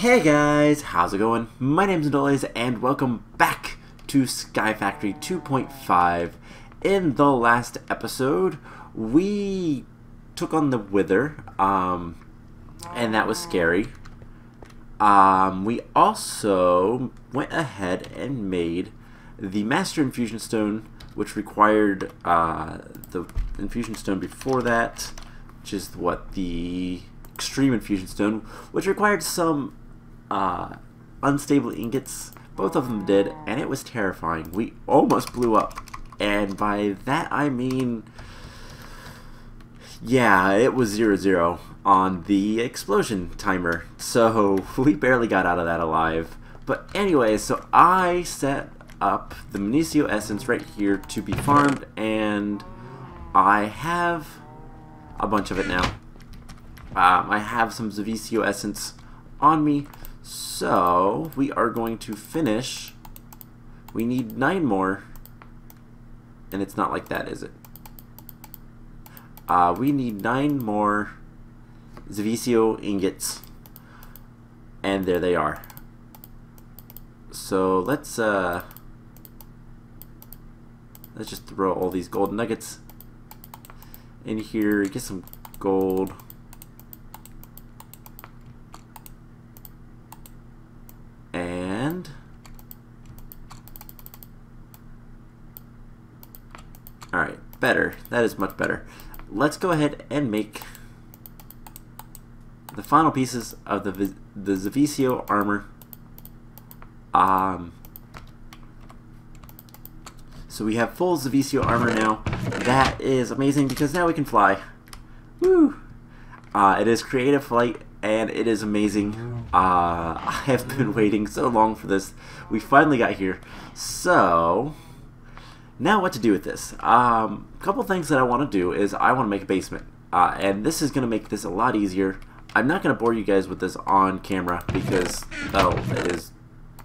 Hey guys, how's it going? My name's Noise and welcome back to Sky Factory 2.5. In the last episode, we took on the Wither, and that was scary. We also went ahead and made the Master Infusion Stone, which required the Infusion Stone before that, which is the Extreme Infusion Stone, which required some unstable ingots. Both of them did, and it was terrifying. We almost blew up, and by that I mean, yeah, it was 0-0 on the explosion timer, so we barely got out of that alive. But anyway, so I set up the Zivicio Essence right here to be farmed, and I have a bunch of it now. I have some Zivicio Essence on me, so we are going to finish. We need 9 more, and it's not like that, is it? We need 9 more Zivicio ingots, and there they are. So let's just throw all these gold nuggets in here, get some gold. And alright, better. That is much better. Let's go ahead and make the final pieces of the Zivicio Armor. So we have full Zivicio Armor now. That is amazing because now we can fly. Woo! It is creative flight, and it is amazing. I have been waiting so long for this. We finally got here. So now what to do with this? Couple things that I want to do is I want to make a basement, and this is going to make this a lot easier. I'm not going to bore you guys with this on camera because, well, it is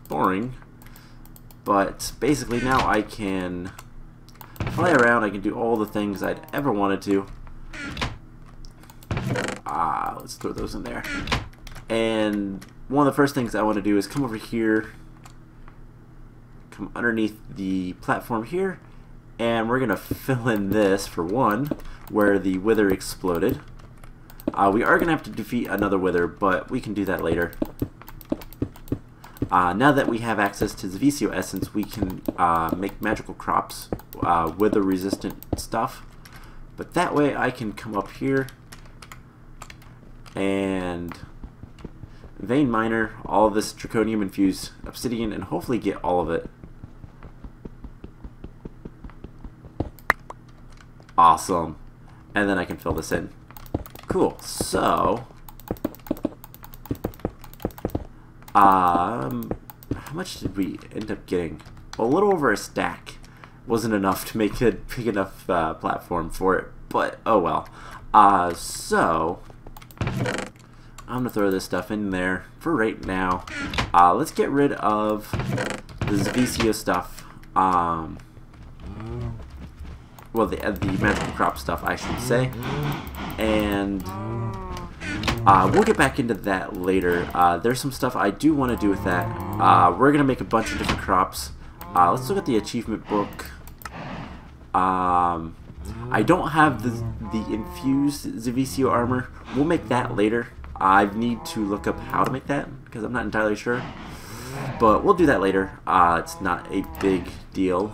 boring. But basically now I can fly around. I can do all the things I'd ever wanted to. Let's throw those in there. And one of the first things I want to do is come over here, come underneath the platform here, and we're going to fill in this, for one, where the Wither exploded. We are going to have to defeat another Wither, but we can do that later. Now that we have access to Zivicio Essence, we can make magical crops, Wither resistant stuff. But that way I can come up here and vein miner all of this draconium infused obsidian and hopefully get all of it. Awesome. And then I can fill this in. Cool. So how much did we end up getting? A little over a stack. Wasn't enough to make a big enough platform for it, but oh well. So I'm gonna throw this stuff in there for right now. Let's get rid of the Zivicio stuff. Well, the magical crop stuff, I should say, and we'll get back into that later. There's some stuff I do want to do with that. We're gonna make a bunch of different crops. Let's look at the achievement book. I don't have the infused Zivicio Armor. We'll make that later. I need to look up how to make that because I'm not entirely sure. But we'll do that later. It's not a big deal.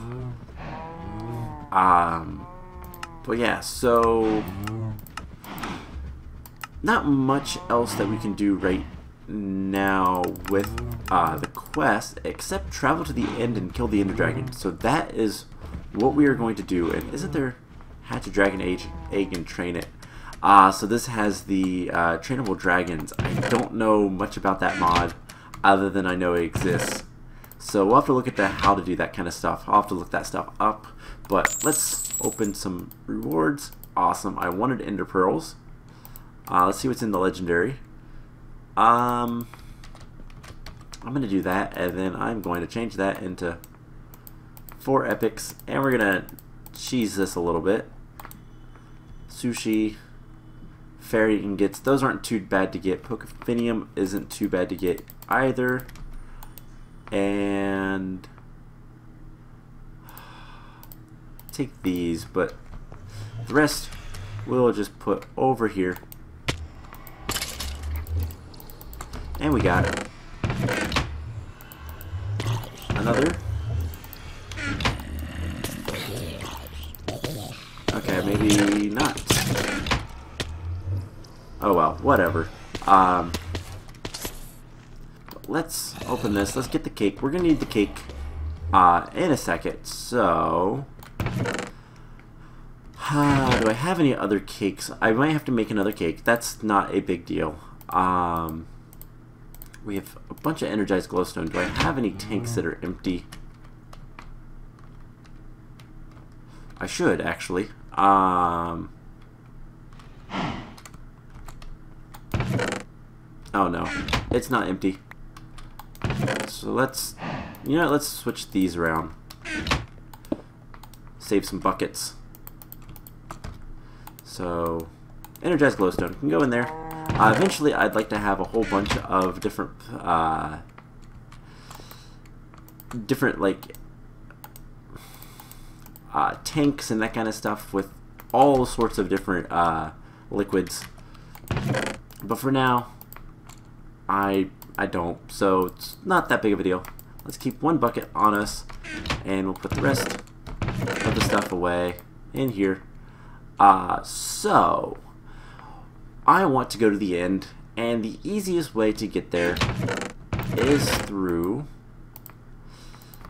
But yeah, so not much else that we can do right now with the quest except travel to the end and kill the Ender Dragon. So that is what we are going to do. And isn't there hatch a dragon egg and train it? So this has the trainable dragons. I don't know much about that mod other than I know it exists. So we'll have to look at how to do that kind of stuff. I'll have to look that stuff up. But let's open some rewards. Awesome. I wanted Ender Pearls. Let's see what's in the legendary. I'm going to do that, and then I'm going to change that into 4 epics, and we're going to cheese this a little bit. Sushi, fairy ingots, those aren't too bad to get. Pocophinium isn't too bad to get either. And take these, but the rest we'll just put over here. And we got it. Another. Okay, maybe not. Oh well, whatever. Let's open this. Let's get the cake. We're gonna need the cake in a second. So, do I have any other cakes? I might have to make another cake. That's not a big deal. We have a bunch of energized glowstone. Do I have any tanks that are empty? I should, actually. Oh no, it's not empty. So let's, you know, let's switch these around. Save some buckets. So, energized glowstone can go in there. Eventually, I'd like to have a whole bunch of different, like tanks and that kind of stuff with all sorts of different liquids. But for now, I don't, so it's not that big of a deal. Let's keep one bucket on us, and we'll put the rest of the stuff away in here. So I want to go to the end, and the easiest way to get there is through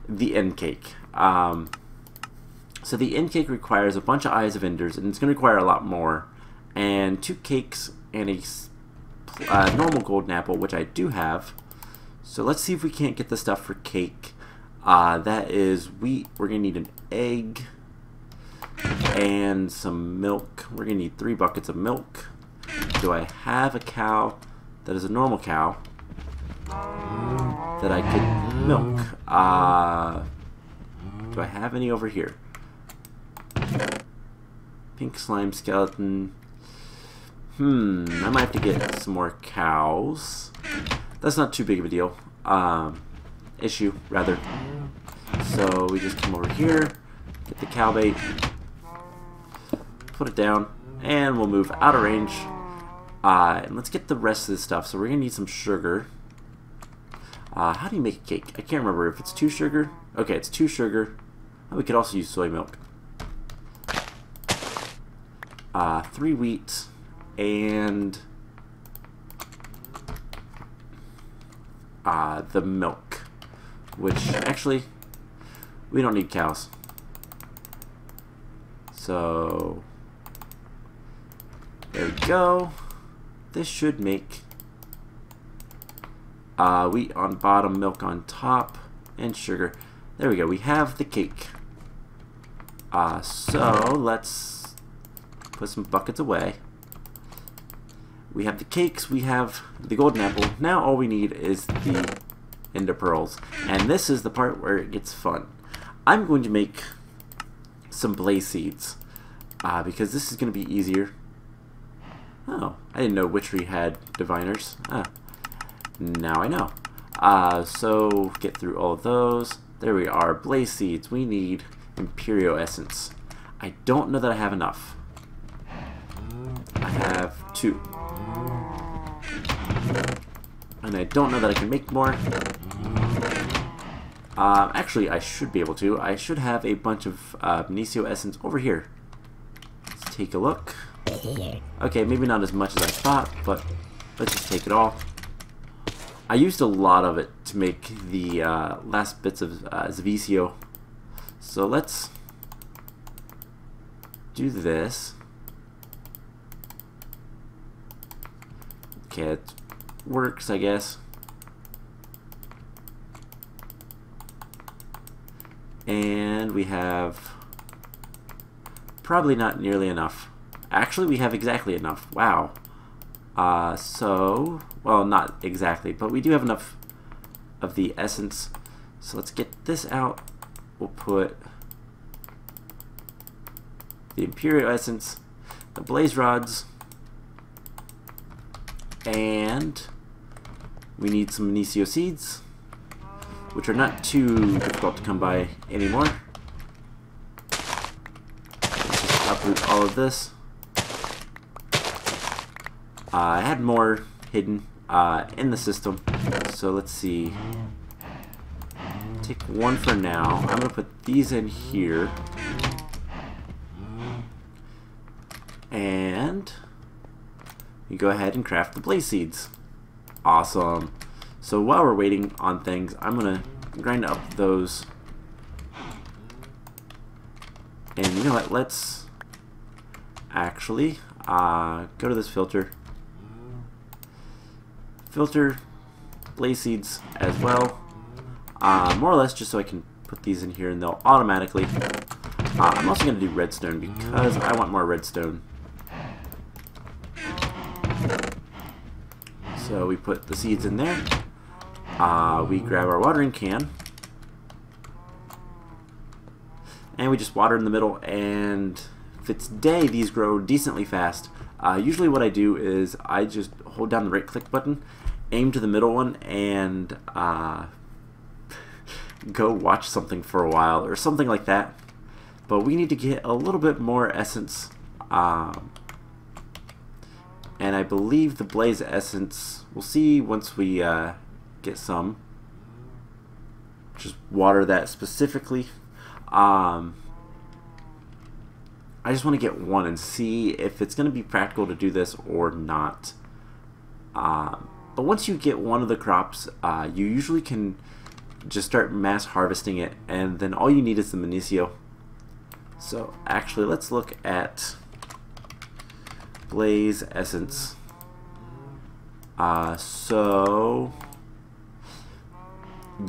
the end cake. So the end cake requires a bunch of Eyes of Enders, and it's going to require a lot more, and 2 cakes and a normal golden apple, which I do have. So let's see if we can't get the stuff for cake. That is wheat. We're going to need an egg and some milk. We're going to need 3 buckets of milk. Do I have a cow that is a normal cow that I could milk? Do I have any over here? Pink slime skeleton. I might have to get some more cows. That's not too big of a deal. Issue, rather. So we just come over here, get the cow bait, put it down, and we'll move out of range. And let's get the rest of this stuff. So we're going to need some sugar. How do you make a cake? I can't remember if it's 2 sugar. Okay, it's 2 sugar. Oh, we could also use soy milk. 3 wheat. And the milk, which actually we don't need cows, so there we go. This should make wheat on bottom, milk on top, and sugar. There we go. We have the cake. So let's put some buckets away. We have the cakes, we have the golden apple. Now all we need is the ender pearls. And this is the part where it gets fun. I'm going to make some blaze seeds because this is going to be easier. Oh, I didn't know witchery had diviners. Now I know. So get through all of those. There we are, blaze seeds. We need Imperio essence. I don't know that I have enough. I have 2. And I don't know that I can make more. Actually, I should be able to. I should have a bunch of Zivicio essence over here. Let's take a look. Okay, maybe not as much as I thought, but let's just take it all. I used a lot of it to make the last bits of Zivicio. So let's do this. Okay, it works, I guess. And we have probably not nearly enough. Actually, we have exactly enough. Wow. So, well, not exactly, but we do have enough of the essence. So let's get this out. We'll put the Imperial essence, the blaze rods, And we need some Zivicio seeds, which are not too difficult to come by anymore. Let's just uproot all of this. I had more hidden in the system, so let's see. Take one for now. I'm going to put these in here. And you go ahead and craft the blaze seeds. Awesome. So while we're waiting on things, I'm going to grind up those. And you know what? Let's actually go to this filter. Filter blaze seeds as well. More or less just so I can put these in here and they'll automatically. I'm also going to do redstone because I want more redstone. So we put the seeds in there. We grab our watering can. And we just water in the middle, and if it's day, these grow decently fast. Usually what I do is I just hold down the right click button, aim to the middle one, and go watch something for a while or something like that. But we need to get a little bit more essence, and I believe the blaze essence, we'll see once we get some. Just water that specifically. I just want to get one and see if it's going to be practical to do this or not. But once you get one of the crops, you usually can just start mass harvesting it, and then all you need is the Zivicio. So actually, let's look at blaze essence. So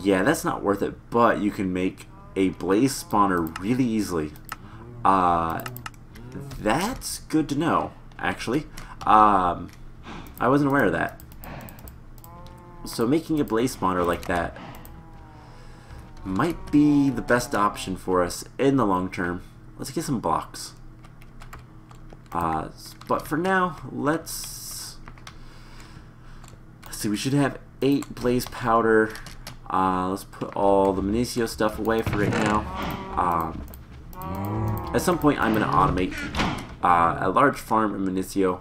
yeah, that's not worth it, but you can make a blaze spawner really easily. That's good to know, actually. I wasn't aware of that. So making a blaze spawner like that might be the best option for us in the long term. Let's get some blocks. But for now, let's see, we should have 8 blaze powder. Let's put all the Zivicio stuff away for right now. At some point, I'm going to automate a large farm of Zivicio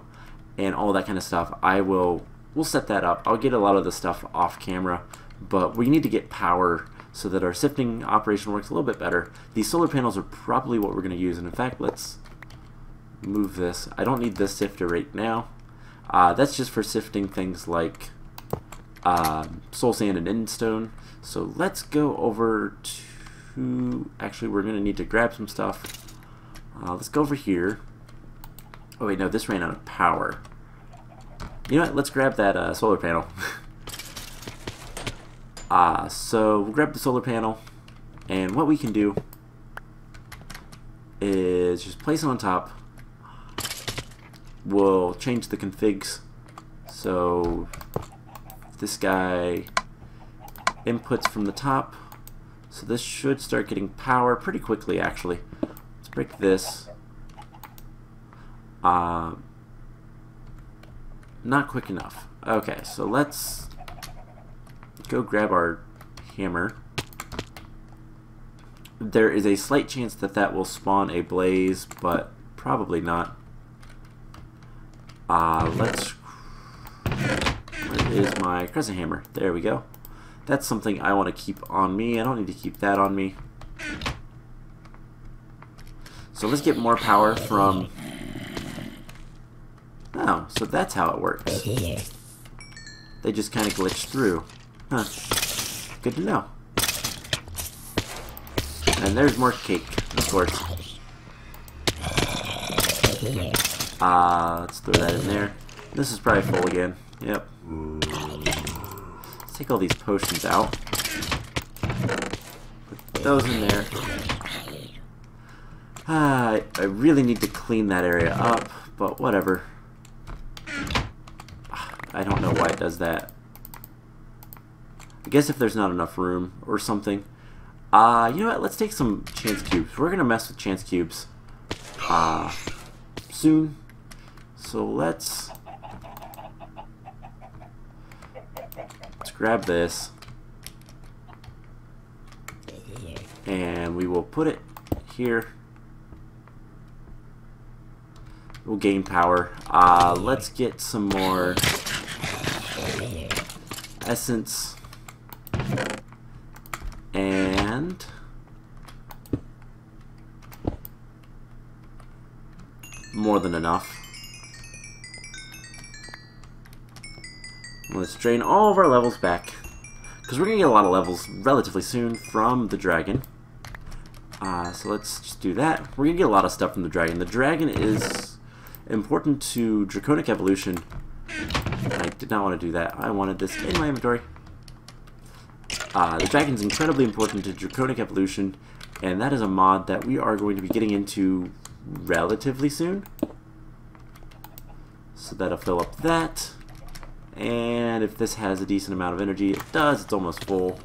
and all that kind of stuff. We'll set that up. I'll get a lot of the stuff off camera, but we need to get power so that our sifting operation works a little bit better. These solar panels are probably what we're going to use, and in fact, let's move this. I don't need this sifter right now. That's just for sifting things like soul sand and endstone. So let's go over to, actually we're going to need to grab some stuff. Let's go over here. Oh wait, no, this ran out of power. You know what, let's grab that solar panel. So we'll grab the solar panel, and what we can do is just place it on top. We'll change the configs. So this guy inputs from the top, so this should start getting power pretty quickly actually. Let's break this. Not quick enough. Okay, so let's go grab our hammer. There is a slight chance that that will spawn a blaze, but probably not. Let's, where is my crescent hammer? There we go. That's something I want to keep on me. I don't need to keep that on me. So let's get more power from... Oh, so that's how it works. They just kind of glitch through. Huh. Good to know. And there's more cake, of course. Let's throw that in there. This is probably full again. Yep. Let's take all these potions out. Put those in there. I really need to clean that area up, but whatever. I don't know why it does that. I guess if there's not enough room or something. You know what? Let's take some chance cubes. We're gonna mess with chance cubes soon. So let's grab this. And we will put it here. We'll gain power. Let's get some more essence. And more than enough. Let's drain all of our levels back, because we're going to get a lot of levels relatively soon from the dragon. So let's just do that. We're going to get a lot of stuff from the dragon. The dragon is important to Draconic Evolution. I did not want to do that. I wanted this in my inventory. The dragon is incredibly important to Draconic Evolution, and that is a mod that we are going to be getting into relatively soon. So that'll fill up that. And if this has a decent amount of energy, it does. It's almost full.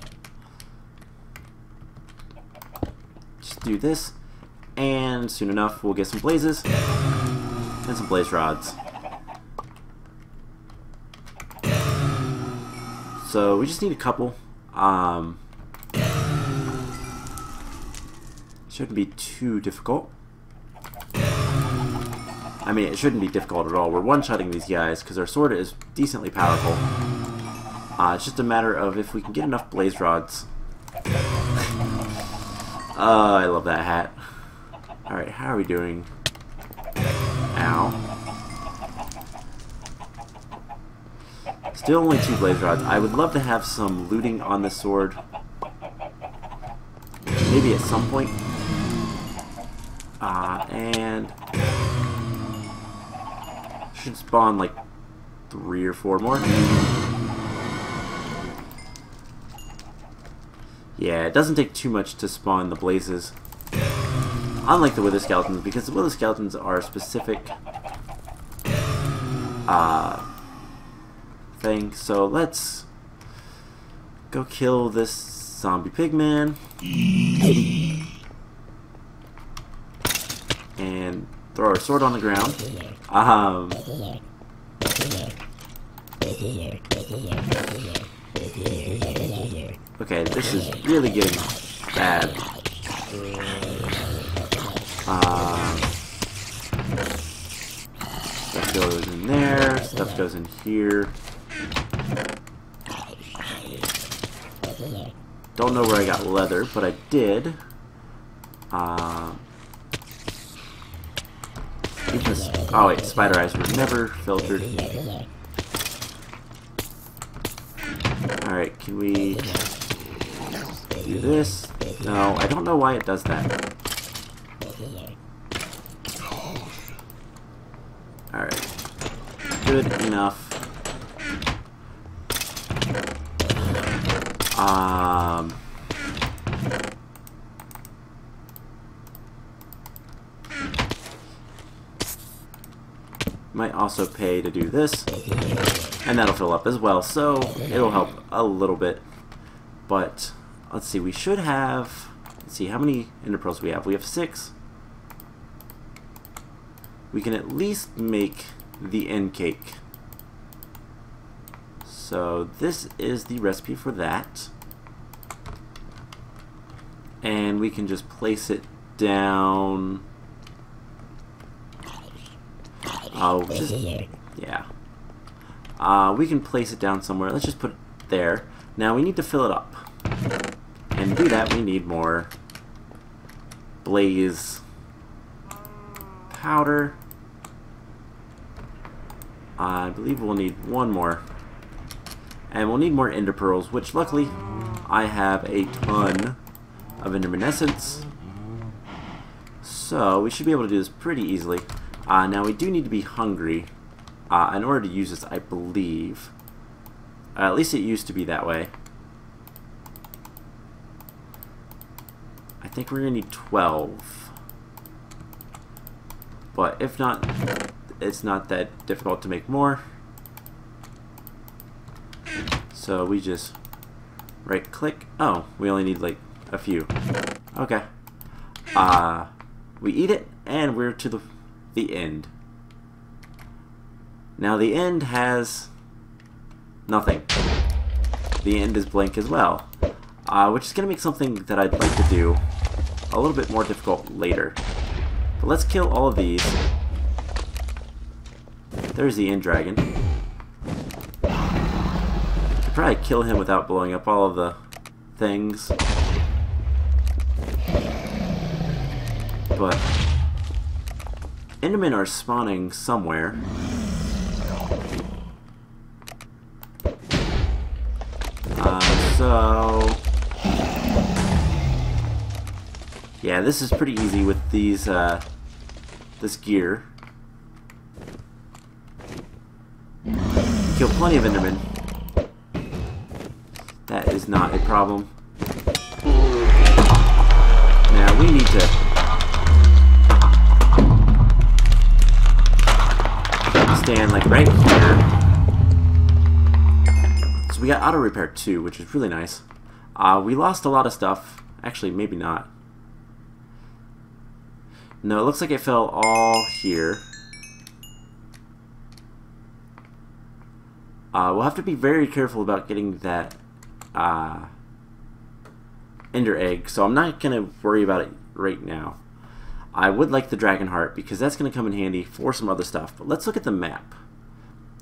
Just do this, and soon enough we'll get some blazes and some blaze rods. So we just need a couple. Shouldn't be too difficult. I mean, it shouldn't be difficult at all. We're one-shotting these guys because our sword is decently powerful. It's just a matter of if we can get enough blaze rods. I love that hat. Alright, how are we doing? Ow. Still only 2 blaze rods. I would love to have some looting on this sword. Maybe at some point. And should spawn like 3 or 4 more. Yeah, it doesn't take too much to spawn the blazes. Unlike the wither skeletons, because the wither skeletons are a specific thing. So let's go kill this zombie pigman. And throw our sword on the ground. Okay, this is really getting bad. Stuff goes in there, stuff goes in here. Don't know where I got leather, but I did. Oh wait, spider eyes were never filtered. Alright, can we do this? No, I don't know why it does that. Alright. Good enough. Might also pay to do this, and that'll fill up as well, so it'll help a little bit. But let's see, we should have, let's see, how many ender pearls we have? We have 6. We can at least make the end cake. So this is the recipe for that. And we can just place it down. Oh, yeah. We can place it down somewhere. Let's just put it there. Now we need to fill it up. And to do that, we need more blaze powder. I believe we'll need 1 more. And we'll need more ender pearls, which luckily I have a ton of enderminescence. So we should be able to do this pretty easily. Now we do need to be hungry in order to use this, I believe. At least it used to be that way. I think we're going to need 12. But if not, it's not that difficult to make more. So we just right click. Oh, we only need like a few. Okay. We eat it and we're to the end. Now the end has nothing. the end is blank as well, which is going to make something that I'd like to do a little bit more difficult later. But let's kill all of these. There's the end dragon. Could probably kill him without blowing up all of the things. But Endermen are spawning somewhere. So yeah, this is pretty easy with these this gear. You kill plenty of Endermen. That is not a problem. Now we need to stand like right here. So we got auto repair too, which is really nice. We lost a lot of stuff. Actually, maybe not. No, it looks like it fell all here. We'll have to be very careful about getting that ender egg, so I'm not going to worry about it right now. I would like the dragon heart because that's going to come in handy for some other stuff. But let's look at the map.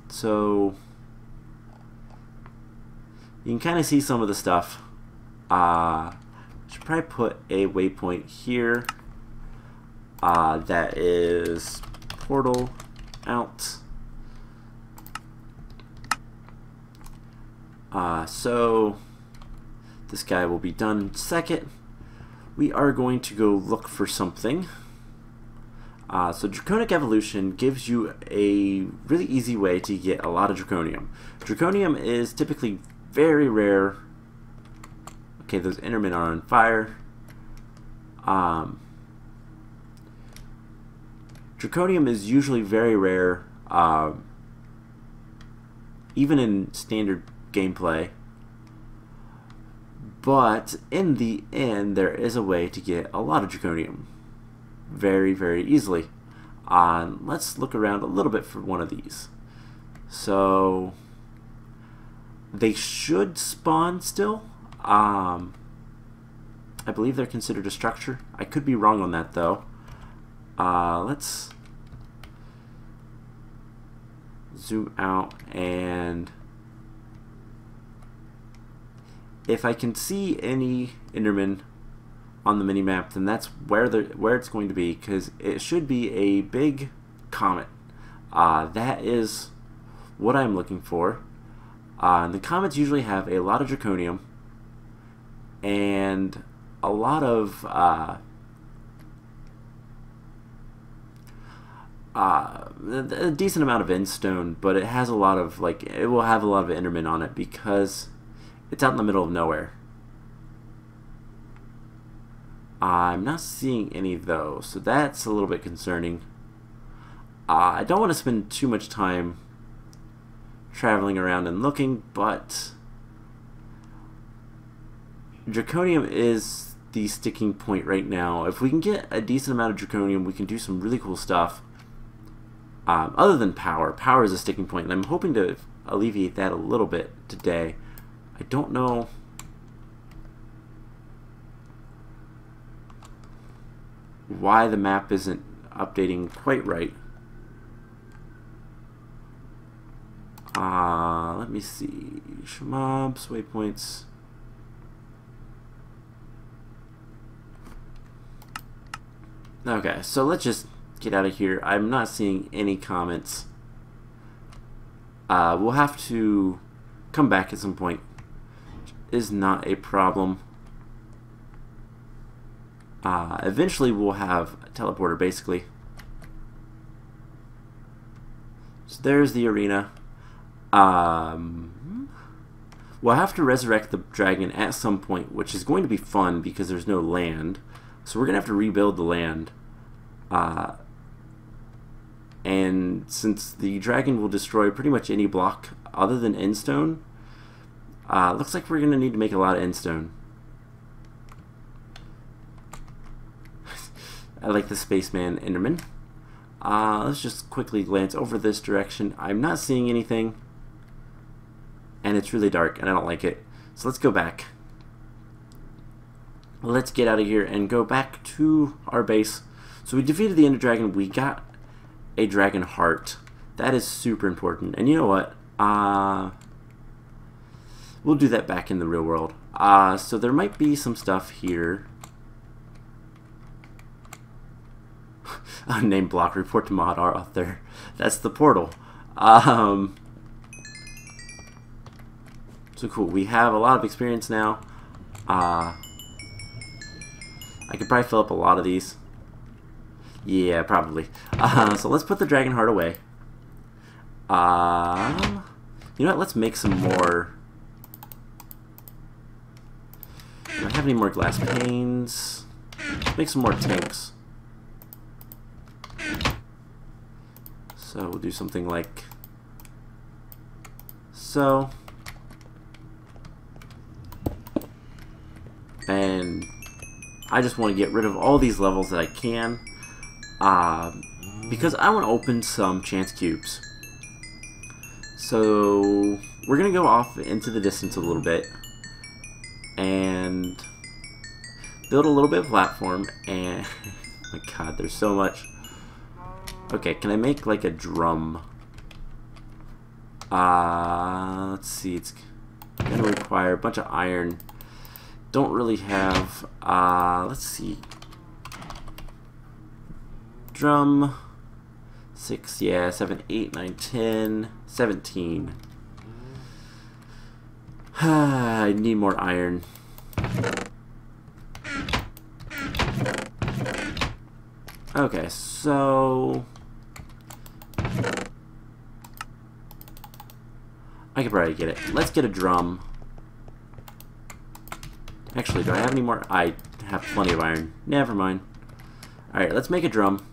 So you can kind of see some of the stuff. Should probably put a waypoint here. That is portal out. So this guy will be done second. We are going to go look for something. So Draconic Evolution gives you a really easy way to get a lot of Draconium. Draconium is typically very rare. Okay, those Endermen are on fire. Draconium is usually very rare, even in standard gameplay. But in the end, there is a way to get a lot of Draconium very, very easily. Let's look around a little bit for one of these. So they should spawn still. I believe they're considered a structure. I could be wrong on that though. Let's zoom out, and if I can see any Enderman on the minimap, then that's where it's going to be, because it should be a big comet. That is what I'm looking for. And the comets usually have a lot of Draconium and a lot of a decent amount of endstone, but it has a lot of, like, it will have a lot of Endermen on it because it's out in the middle of nowhere. I'm not seeing any though, so that's a little bit concerning. I don't want to spend too much time traveling around and looking, but Draconium is the sticking point right now. If we can get a decent amount of Draconium, we can do some really cool stuff. Other than power. Power is a sticking point, and I'm hoping to alleviate that a little bit today. I don't know why the map isn't updating quite right. Let me see. Mobs, waypoints. Okay, so let's just get out of here. I'm not seeing any comments. We'll have to come back at some point. Is not a problem. Eventually we'll have a teleporter, basically. So there's the arena. We'll have to resurrect the dragon at some point, which is going to be fun because there's no land. So we're going to have to rebuild the land. And since the dragon will destroy pretty much any block other than endstone, looks like we're going to need to make a lot of endstone. I like the Spaceman Enderman. Let's just quickly glance over this direction. I'm not seeing anything, and it's really dark, and I don't like it. So let's go back. Let's get out of here and go back to our base. So we defeated the Ender Dragon. We got a dragon heart. That is super important. And you know what? We'll do that back in the real world. So there might be some stuff here. Name block, report to mod author. That's the portal. So cool. We have a lot of experience now. I could probably fill up a lot of these. Yeah, probably. So let's put the dragon heart away. You know what? Let's make some more. Do I have any more glass panes? Let's make some more tanks. So we'll do something like so. And I just want to get rid of all these levels that I can, because I want to open some chance cubes. So we're going to go off into the distance a little bit and build a little bit of platform. And oh my god, there's so much. Okay, can I make like a drum? Let's see, it's going to require a bunch of iron. Don't really have, let's see, drum, 6, yeah, 7, 8, 9, 10, 17. I need more iron. Okay, so I could probably get it. Let's get a drum. Actually, do I have any more? I have plenty of iron. Never mind. Alright, let's make a drum.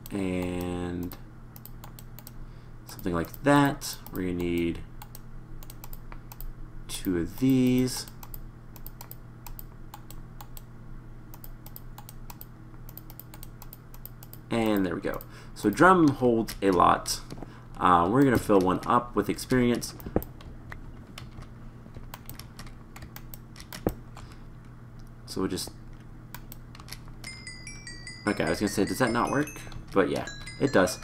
And something like that. We're going to need 2 of these. And there we go. So drum holds a lot. We're going to fill one up with experience. So we'll just... Okay, I was going to say, does that not work? But yeah, it does.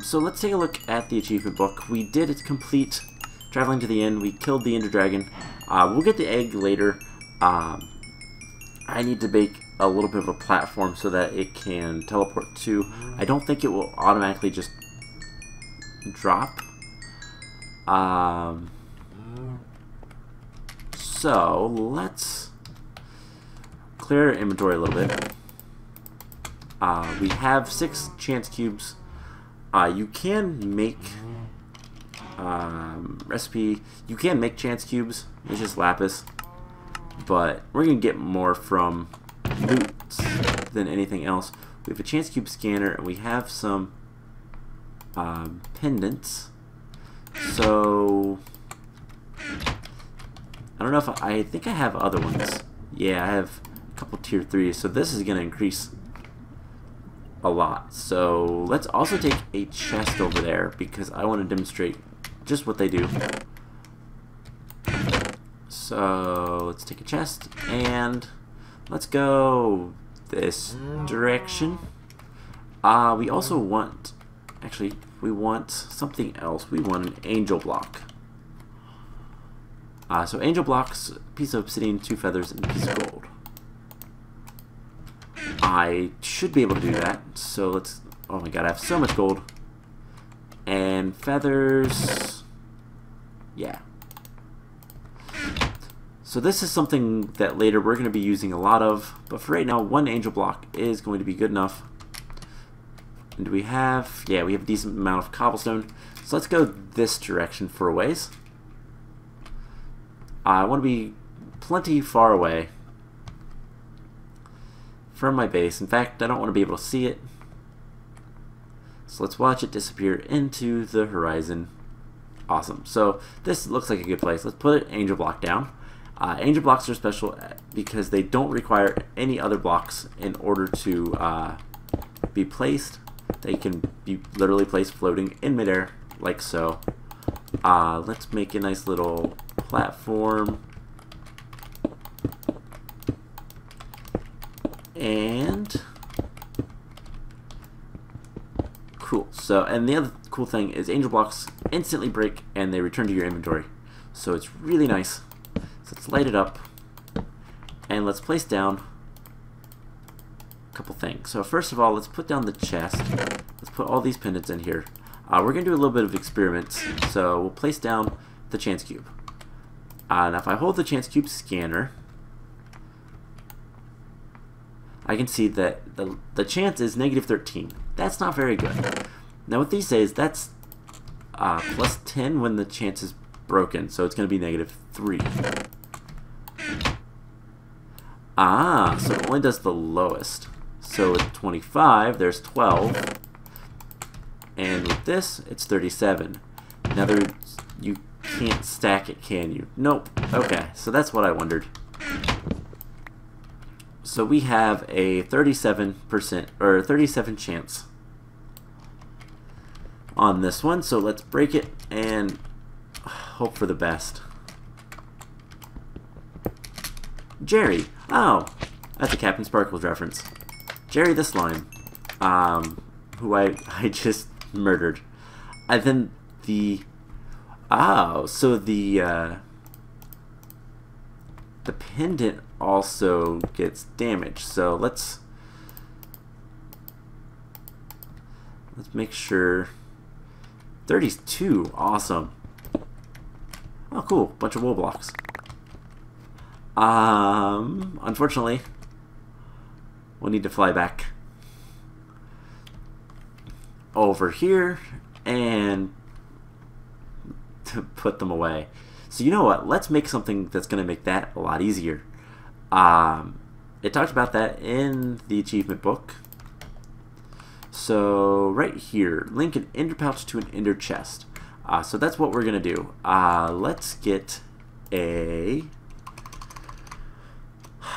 So let's take a look at the achievement book. We did complete Traveling to the End. We killed the Ender Dragon. We'll get the egg later. I need to make a little bit of a platform so that it can teleport to. I don't think it will automatically just drop. So let's clear our inventory a little bit. We have 6 chance cubes. You can make recipe. You can make chance cubes. It's just lapis, but we're gonna get more from loot than anything else. We have a chance cube scanner, and we have some pendants. So I don't know if I think I have other ones. Yeah, I have a couple tier 3s. So this is gonna increase a lot. So let's also take a chest over there because I want to demonstrate just what they do. So let's take a chest and let's go this direction. We also want, actually, we want something else. We want an angel block. So angel blocks, a piece of obsidian, 2 feathers, and a piece of gold. I should be able to do that. So let's, oh my god, I have so much gold. And feathers, yeah. So this is something that later we're going to be using a lot of, but for right now, 1 angel block is going to be good enough. And do we have, yeah, we have a decent amount of cobblestone. So let's go this direction for a ways. I want to be plenty far away from my base. In fact, I don't want to be able to see it. So let's watch it disappear into the horizon. Awesome. So this looks like a good place. Let's put an angel block down. Angel blocks are special because they don't require any other blocks in order to be placed. They can be literally placed floating in midair, like so. Let's make a nice little platform. And cool. So, and the other cool thing is angel blocks instantly break and they return to your inventory. So it's really nice. So let's light it up and let's place down a couple things. So first of all, let's put down the chest. Let's put all these pendants in here. We're going to do a little bit of experiments. So we'll place down the chance cube. Now if I hold the chance cube scanner, I can see that the chance is negative 13. That's not very good. Now what these say is that's plus 10 when the chance is broken, so it's going to be negative 3. So it only does the lowest. So with 25, there's 12. And with this, it's 37. Now you can't stack it, can you? Nope. Okay, so that's what I wondered. So we have a 37% or 37 chance on this one. So let's break it and hope for the best. Jerry. Oh, that's a Captain Sparkles reference. Jerry the slime, who I just murdered. And then so the pendant also gets damaged. So let's make sure. 32, awesome. Oh, cool, bunch of wool blocks. Unfortunately, we'll need to fly back over here and to put them away. So you know what? Let's make something that's going to make that a lot easier. It talked about that in the achievement book. So right here, link an ender pouch to an ender chest. So that's what we're going to do. Let's get a...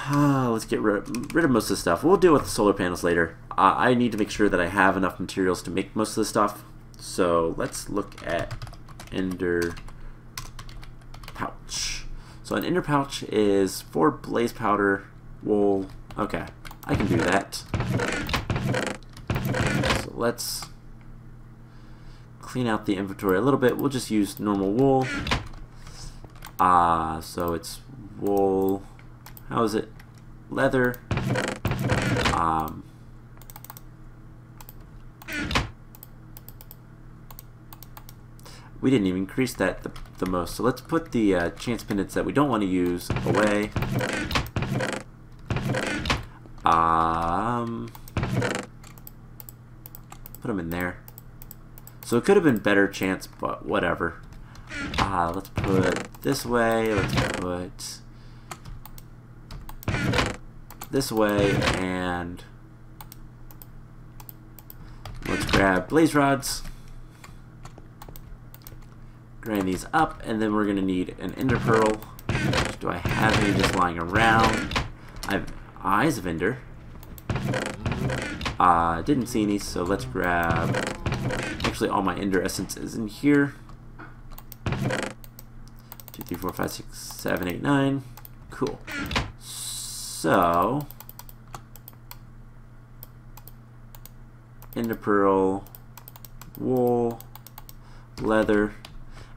let's get rid of most of the stuff. We'll deal with the solar panels later. I need to make sure that I have enough materials to make most of the stuff. So let's look at ender pouch. So an ender pouch is 4 blaze powder, wool. Okay, I can do that. So let's clean out the inventory a little bit. We'll just use normal wool. So it's wool. How is it? Leather. We didn't even increase that the most. So let's put the chance pendants that we don't want to use away. Put them in there. So it could have been better chance, but whatever. Let's put this way. Let's put this way, and let's grab blaze rods. Grind these up, and then we're going to need an ender pearl. Do I have any just lying around? I have eyes of ender. Didn't see any, so let's grab... Actually, all my ender essence is in here. 2, 3, 4, 5, 6, 7, 8, 9. Cool. So... ender pearl, wool, leather,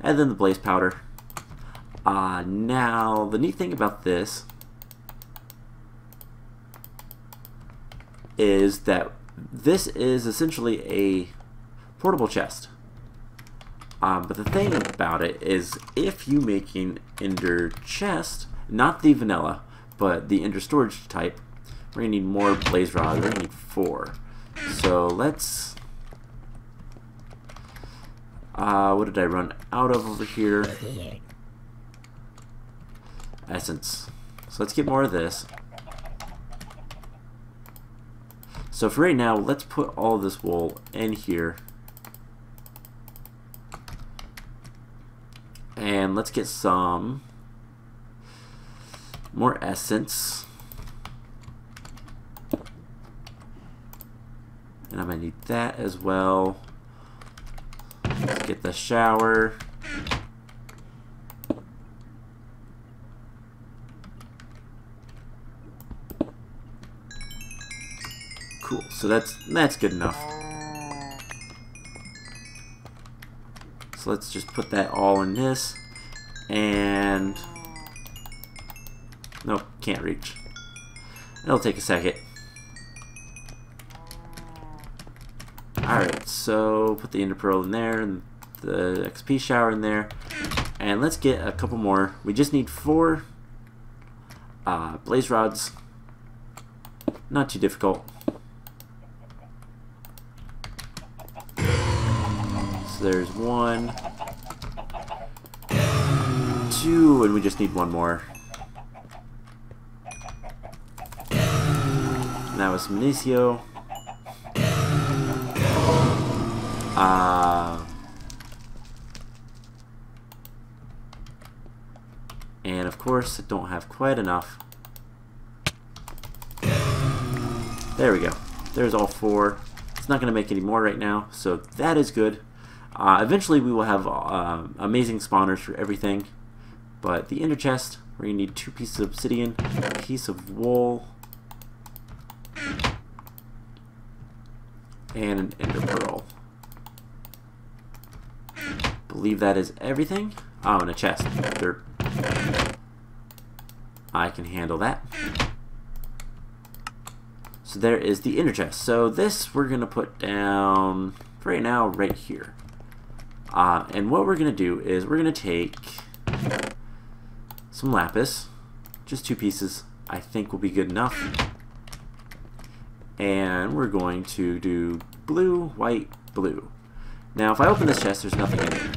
and then the blaze powder. Now, the neat thing about this is that this is essentially a portable chest. But the thing about it is, if you make an ender chest, not the vanilla, but the ender storage type, we're going to need more blaze rods. We're going to need 4. So let's... what did I run out of over here? Essence. So let's get more of this. So for right now, let's put all of this wool in here. And let's get some more essence. And I'm going to need that as well. Let's get the shower. So that's good enough. So let's just put that all in this. And nope, can't reach. It'll take a second. Alright, so put the Ender Pearl in there and the XP shower in there. And let's get a couple more. We just need 4 blaze rods. Not too difficult. So there's 1, 2, and we just need 1 more. And that was Zivicio. And of course, I don't have quite enough. There we go. There's all 4. It's not going to make any more right now, so that is good. Eventually, we will have amazing spawners for everything. But the ender chest, we're going to need 2 pieces of obsidian, a piece of wool, and an ender pearl. Believe that is everything. Oh, and a chest. Dirt. I can handle that. So there is the ender chest. So this we're going to put down right now right here. And what we're going to do is we're going to take some lapis. Just 2 pieces I think will be good enough. And we're going to do blue, white, blue. Now if I open this chest, there's nothing in there.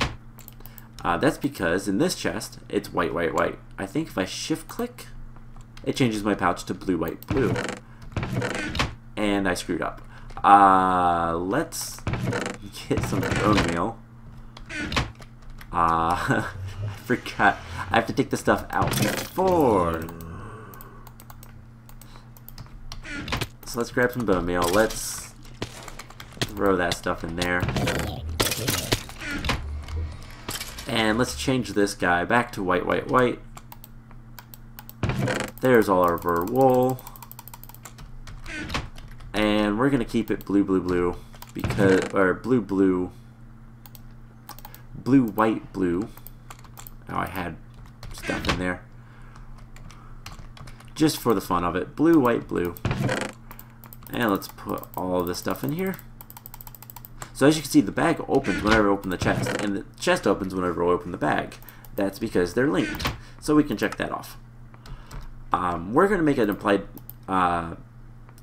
That's because in this chest, it's white, white, white. I think if I shift click, it changes my pouch to blue, white, blue. And I screwed up. Let's get some bone meal. I forgot. I have to take the stuff out before. So let's grab some bone meal. Let's throw that stuff in there. And let's change this guy back to white, white, white. There's all of our wool. And we're going to keep it blue, blue, blue. Because, or blue, blue. Blue, white, blue. Oh, I had stuff in there. Just for the fun of it. Blue, white, blue. And let's put all of this stuff in here. So as you can see, the bag opens whenever I open the chest, and the chest opens whenever I open the bag. That's because they're linked. So we can check that off. We're going to make an implied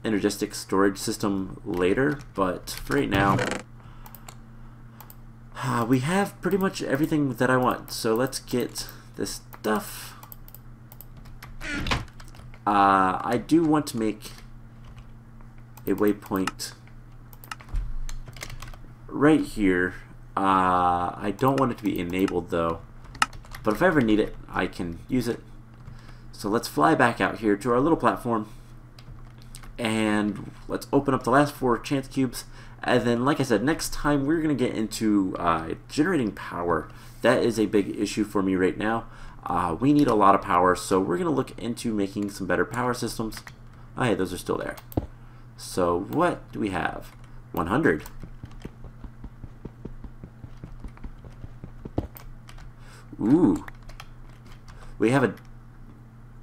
energistic storage system later, but for right now, we have pretty much everything that I want. So let's get this stuff. I do want to make a waypoint right here. I don't want it to be enabled though, but if I ever need it, I can use it. So let's fly back out here to our little platform, and let's open up the last 4 chance cubes. And then, like I said, next time we're going to get into generating power. That is a big issue for me right now. We need a lot of power, so we're going to look into making some better power systems. Oh, hey, those are still there. So what do we have? 100. Ooh. We have a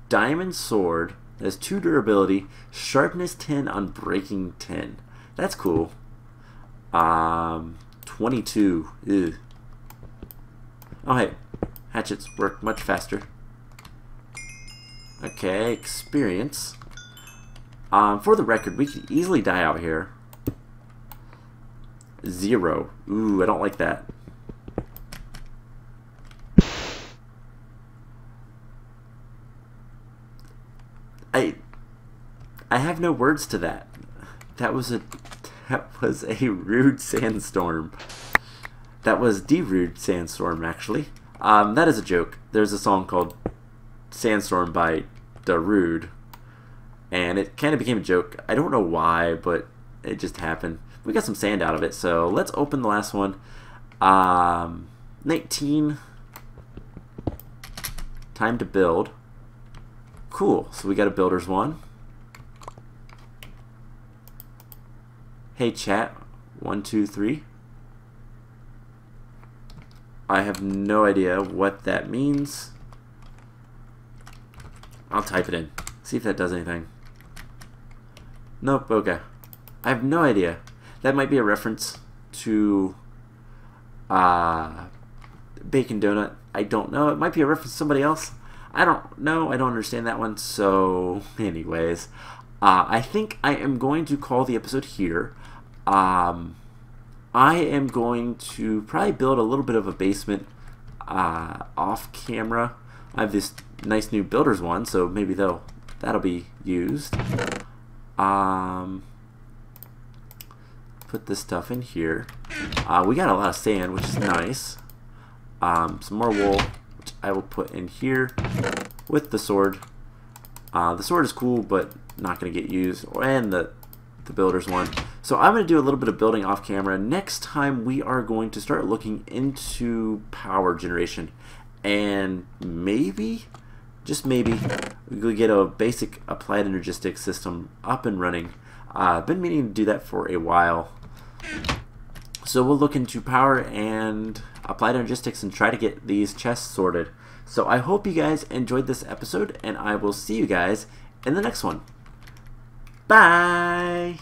diamond sword that has 2 durability, sharpness 10 on breaking 10. That's cool. 22. Ew. Oh, hey. Hatchets work much faster. Okay, experience. For the record, we could easily die out here. 0. Ooh, I don't like that. I have no words to that. That was a rude sandstorm. That was the rude sandstorm, actually. That is a joke. There's a song called Sandstorm by Darude, and it kind of became a joke. I don't know why, but it just happened. We got some sand out of it, so let's open the last one. 19. Time to build. Cool. So we got a builder's one. Hey chat, 1, 2, 3. I have no idea what that means. I'll type it in. See if that does anything. Nope, okay. I have no idea. That might be a reference to Bacon Donut. I don't know. It might be a reference to somebody else. I don't know. I don't understand that one. So, anyways, I think I am going to call the episode here. I am going to probably build a little bit of a basement off camera. I have this nice new builder's one, so maybe that'll be used. Put this stuff in here. We got a lot of sand, which is nice. Some more wool, which I will put in here with the sword. The sword is cool, but not going to get used, and the builder's one. So I'm going to do a little bit of building off camera. Next time we are going to start looking into power generation, and maybe, just maybe, we'll get a basic applied energistics system up and running. I've been meaning to do that for a while. So we'll look into power and applied energistics and try to get these chests sorted. So I hope you guys enjoyed this episode, and I will see you guys in the next one. Bye!